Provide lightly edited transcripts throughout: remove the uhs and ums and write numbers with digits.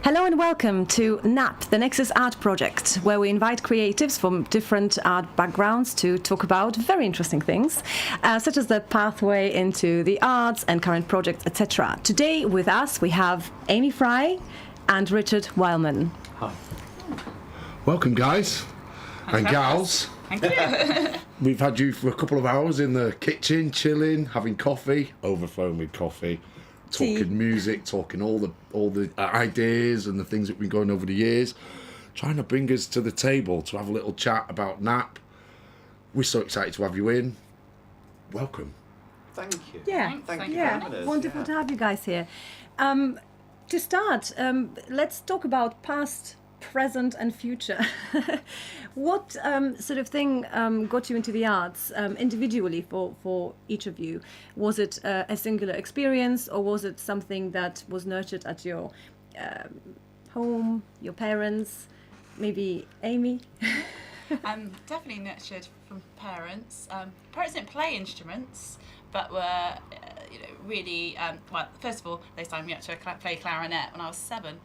Hello and welcome to NAP, the Nexus Art Project, where we invite creatives from different art backgrounds to talk about very interesting things, such as the pathway into the arts and current projects, etc. Today with us we have Amy Fry and Richard Wildman. Hi. Welcome, guys and gals. Thank you. We've had you for a couple of hours in the kitchen, chilling, having coffee, overflowing with coffee, talking Tea. music, talking all the ideas and the things that we've been going over the years, trying to bring us to the table to have a little chat about NAP. We're so excited to have you in. Welcome. Thank you. Yeah, Thank you for having us. wonderful to have you guys here. To start, let's talk about past, present and future. What sort of thing got you into the arts individually for each of you? Was it a singular experience, or was it something that was nurtured at your home, your parents? Maybe Amy? Definitely nurtured from parents. Parents didn't play instruments, but were really, well, first of all, they signed me up to play clarinet when I was 7.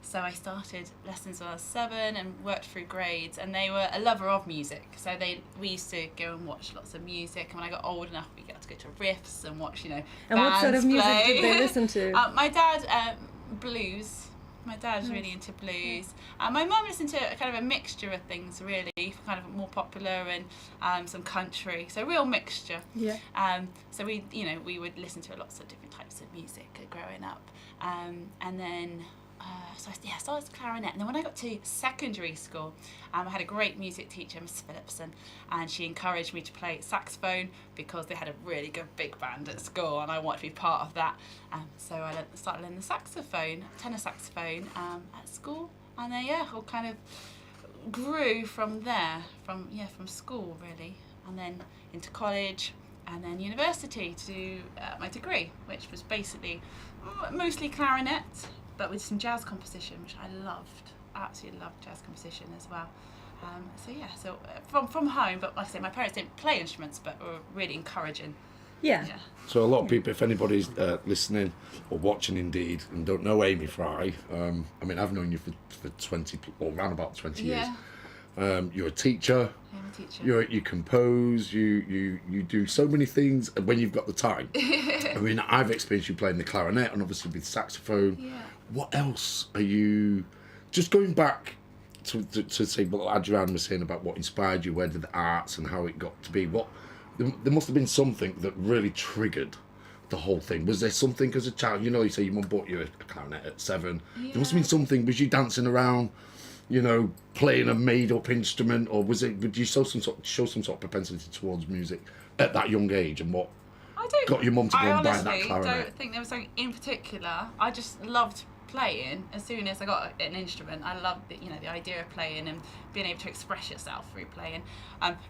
So I started lessons when I was 7 and worked through grades, and they were a lover of music. So we used to go and watch lots of music, and when I got old enough, we got to go to riffs and watch, And bands what sort of music play. did they listen to? My dad, blues. My dad was really into blues. My mum listened to kind of a mixture of things, really, kind of more popular and some country. So a real mixture. Yeah. So we would listen to lots of different types of music growing up, and then. So I started clarinet, and then when I got to secondary school, I had a great music teacher, Miss Phillipson, and she encouraged me to play saxophone because they had a really good big band at school, and I wanted to be part of that. So I started learning the saxophone, tenor saxophone, at school, and then all kind of grew from there, from school really, and then into college, and then university to do my degree, which was basically mostly clarinet, but with some jazz composition, which I loved. I absolutely loved jazz composition as well. So from home, but like I say, my parents didn't play instruments, but were really encouraging. Yeah. So a lot of people, if anybody's listening or watching indeed and don't know Amy Fry, I mean, I've known you for 20 or around about 20 years. You're a teacher. I'm a teacher. You compose. You do so many things when you've got the time. I mean, I've experienced you playing the clarinet and obviously with saxophone. Yeah. What else are you? Just going back to say what Adrian was saying about what inspired you, where did the arts and how it got to be. There must have been something that really triggered the whole thing. Was there something as a child? You say your mum bought you a clarinet at 7. Yeah. There must have been something. Was you dancing around? Playing a made-up instrument, or would you show some sort of propensity towards music at that young age, and what got your mum to go and buy that clarinet? I honestly don't think there was something in particular. I just loved playing. As soon as I got an instrument, I loved the idea of playing and being able to express yourself through playing.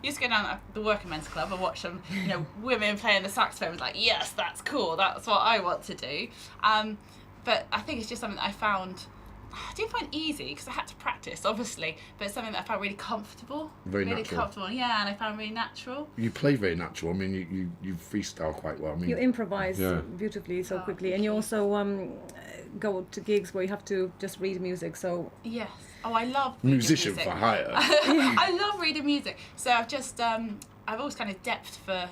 Used to go down at the Working Men's Club and watch some women playing the saxophone. I was like, yes, that's cool. That's what I want to do. But I think it's just something that I found. I didn't find easy because I had to practice, obviously, but it's something that I found really comfortable. Very really natural. comfortable, yeah, and I found really natural. You play very natural. I mean, you freestyle quite well. I mean, You improvise Yeah. beautifully so Oh, quickly, thank and you you. also go to gigs where you have to just read music. So Yes. Oh, I love reading musician music. for hire. I love reading music. So I've just I've always kind of depth for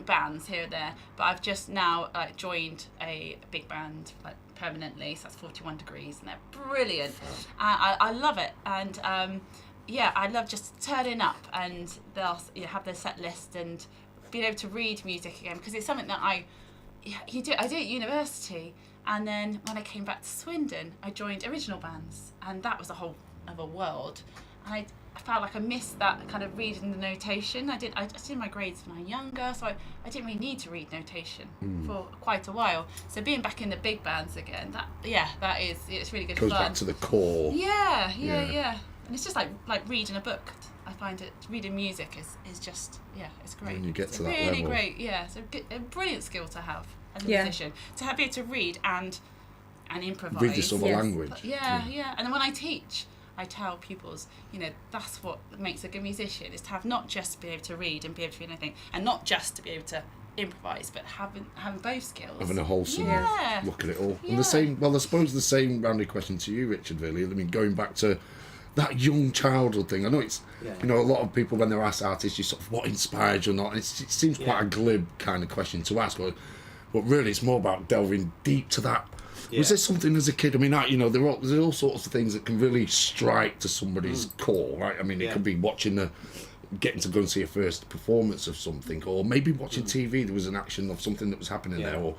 bands here and there, but I've just now joined a big band permanently. So that's 41 Degrees, and they're brilliant. I love it, and I love just turning up, and they'll have their set list and being able to read music again, because it's something that I did at university. And then when I came back to Swindon, I joined original bands, and that was a whole other world. And I felt like I missed that kind of reading the notation. I did my grades when I was younger, so I didn't really need to read notation for quite a while. So being back in the big bands again, it's really good Goes fun. back to the core. Yeah. And it's just like reading a book. I find it reading music is just it's great. When you get it's to that really level. great. Yeah, it's a brilliant skill to have as a Yeah. musician, to be able to read and improvise. Read this other Yes. language. Yeah. And then when I teach, I tell pupils, that's what makes a good musician, is to have not just be able to read and be able to read anything, and not just to be able to improvise, but having both skills. Having a wholesome Yeah. look at it all. Yeah. And the same, well, I suppose the same rounded question to you, Richard, really. I mean, going back to that young childhood thing, I know it's, Yeah. you know, a lot of people, when they're asked artists, you sort of, what inspired you or not, and it seems quite Yeah. a glib kind of question to ask, but really it's more about delving deep to that. Yeah. Was there something as a kid, I mean, you know, there's all sorts of things that can really strike to somebody's core, right? I mean, it Yeah. could be getting to go and see a first performance of something, or maybe watching TV, there was an action of something that was happening Yeah. there, or,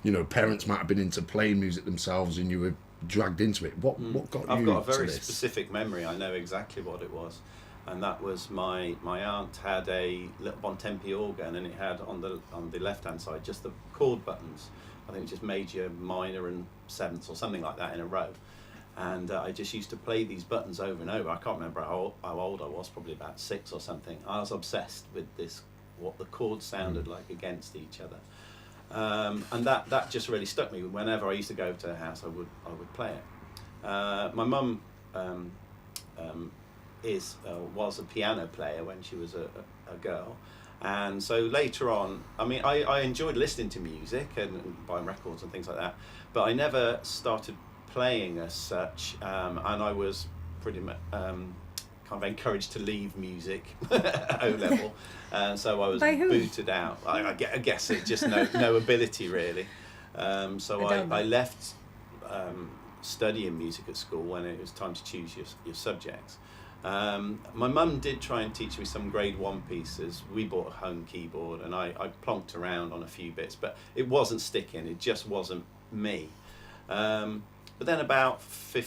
you know, parents might have been into playing music themselves and you were dragged into it. What got I've you got a to very this? specific memory. I know exactly what it was, and that was my aunt had a little Bontempi organ, and it had on the left hand side just the chord buttons. I think it just major, minor, and sevenths or something like that in a row. And I just used to play these buttons over and over. I can't remember how old I was, probably about 6 or something. I was obsessed with this, what the chords sounded like against each other. And that just really stuck me. Whenever I used to go to her house, I would play it. My mum was a piano player when she was a girl, and so later on, I mean, I enjoyed listening to music and buying records and things like that, but I never started playing as such, and I was pretty much kind of encouraged to leave music at O level, and so I was By who? booted out. I guess it just no ability really. So I don't know. I left studying music at school when it was time to choose your subjects. My mum did try and teach me some grade 1 pieces. We bought a home keyboard and I plonked around on a few bits, but it wasn't sticking, it just wasn't me. But then about 15